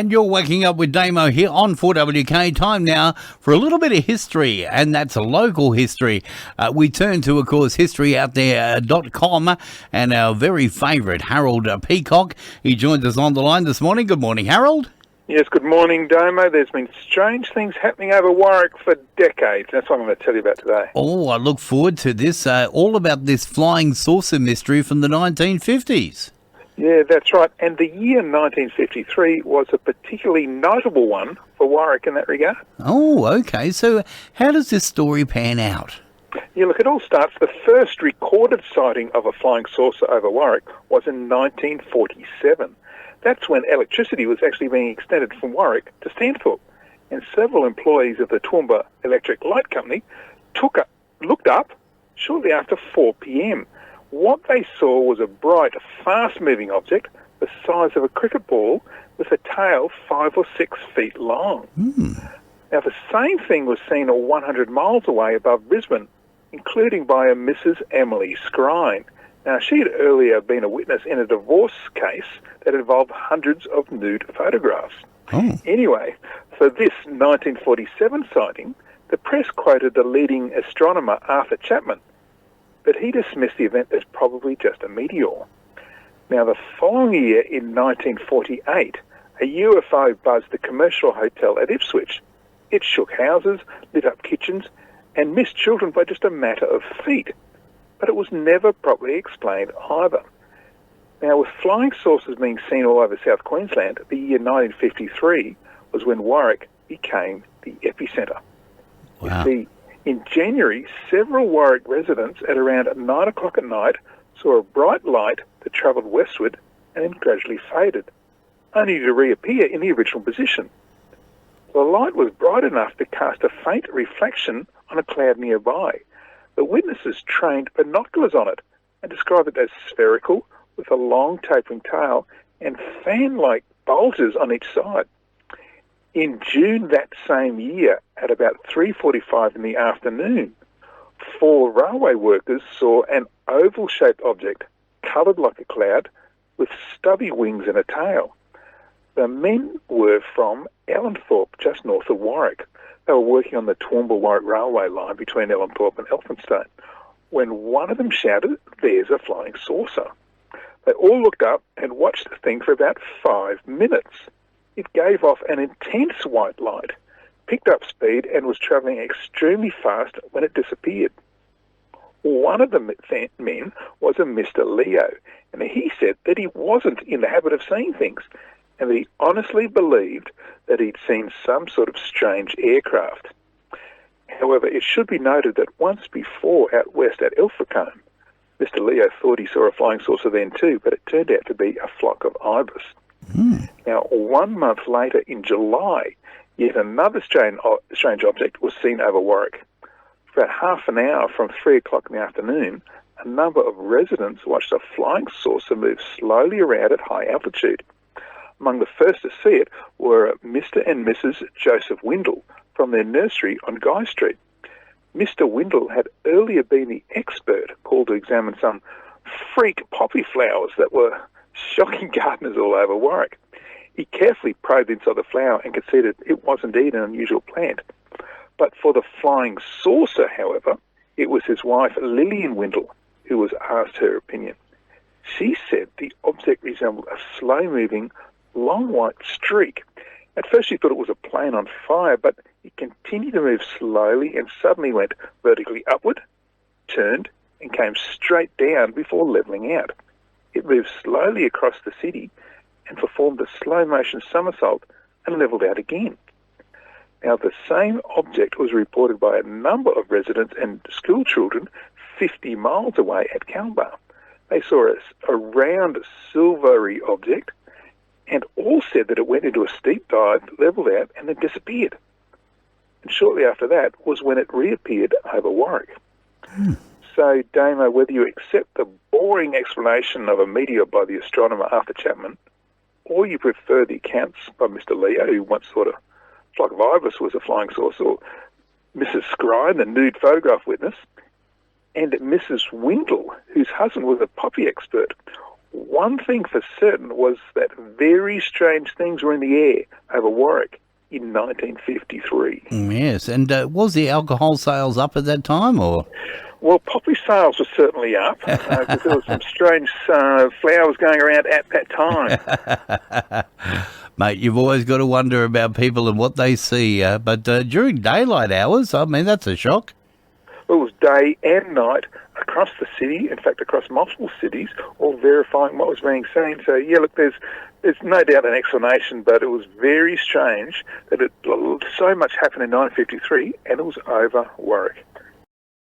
And you're waking up with Damo here on 4WK. Time now for a little bit of history, and that's a local history. We turn to, of course, historyouthere.com and our very favourite Harold Peacock. He joins us on the line this morning. Good morning, Harold. Yes, good morning, Damo. There's been strange things happening over Warwick for decades. That's what I'm going to tell you about today. Oh, I look forward to this. All about this flying saucer mystery from the 1950s. Yeah, that's right. And the year 1953 was a particularly notable one for Warwick in that regard. Oh, okay. So how does this story pan out? Yeah, look, it all starts. The first recorded sighting of a flying saucer over Warwick was in 1947. That's when electricity was actually being extended from Warwick to Stanthorpe. And several employees of the Toowoomba Electric Light Company looked up shortly after 4 p.m. What they saw was a bright, fast-moving object the size of a cricket ball with a tail 5 or 6 feet long. Now, the same thing was seen 100 miles away above Brisbane, including by a Mrs. Emily Scrine. Now, she had earlier been a witness in a divorce case that involved hundreds of nude photographs. Anyway, for this 1947 sighting, the press quoted the leading astronomer Arthur Chapman, but he dismissed the event as probably just a meteor. Now, the following year, in 1948, a UFO buzzed the commercial hotel at Ipswich. It shook houses, lit up kitchens, and missed children by just a matter of feet. But it was never properly explained either. Now, with flying saucers being seen all over South Queensland, the year 1953 was when Warwick became the epicentre. Wow. You see, in January, several Warwick residents at around 9 o'clock at night saw a bright light that travelled westward and then gradually faded, only to reappear in the original position. The light was bright enough to cast a faint reflection on a cloud nearby. The witnesses trained binoculars on it and described it as spherical with a long tapering tail and fan-like bulges on each side. In June that same year, at about 3:45 in the afternoon, 4 railway workers saw an oval-shaped object coloured like a cloud with stubby wings and a tail. The men were from Ellenthorpe, just north of Warwick. They were working on the Toowoomba-Warwick railway line between Ellenthorpe and Elphinstone, when one of them shouted, "There's a flying saucer." They all looked up and watched the thing for about 5 minutes. It gave off an intense white light, picked up speed, and was travelling extremely fast when it disappeared. One of the men was a Mr. Leo, and he said that he wasn't in the habit of seeing things, and that he honestly believed that he'd seen some sort of strange aircraft. However, it should be noted that once before out west at Ilfracombe, Mr. Leo thought he saw a flying saucer then too, but it turned out to be a flock of ibis. Now, 1 month later in July, yet another strange object was seen over Warwick. For about half an hour from 3 o'clock in the afternoon, a number of residents watched a flying saucer move slowly around at high altitude. Among the first to see it were Mr. and Mrs. Joseph Windle from their nursery on Guy Street. Mr. Windle had earlier been the expert called to examine some freak poppy flowers that were shocking gardeners all over Warwick. He carefully probed inside the flower and conceded it was indeed an unusual plant. But for the flying saucer, however, it was his wife, Lillian Windle, who was asked her opinion. She said the object resembled a slow-moving, long white streak. At first she thought it was a plane on fire, but it continued to move slowly and suddenly went vertically upward, turned, and came straight down before levelling out. It moved slowly across the city and performed a slow-motion somersault and levelled out again. Now, the same object was reported by a number of residents and school children 50 miles away at Calbar. They saw a round silvery object and all said that it went into a steep dive, levelled out, and then disappeared. And shortly after that was when it reappeared over Warwick. So, Damo, whether you accept the boring explanation of a meteor by the astronomer Arthur Chapman, or you prefer the accounts by Mr. Leo, who once thought a flock of ibis was a flying saucer, or Mrs. Scrine, the nude photograph witness, and Mrs. Windle, whose husband was a poppy expert, One thing for certain was that very strange things were in the air over Warwick in 1953. Yes, and was the alcohol sales up at that time, or? Well, poppy sales were certainly up because there was some strange flowers going around at that time. Mate, you've always got to wonder about people and what they see, but during daylight hours, I mean, that's a shock. Well, it was day and night across the city, in fact, across multiple cities, all verifying what was being seen. So, yeah, look, there's no doubt an explanation, but it was very strange that so much happened in 1953, and it was over Warwick.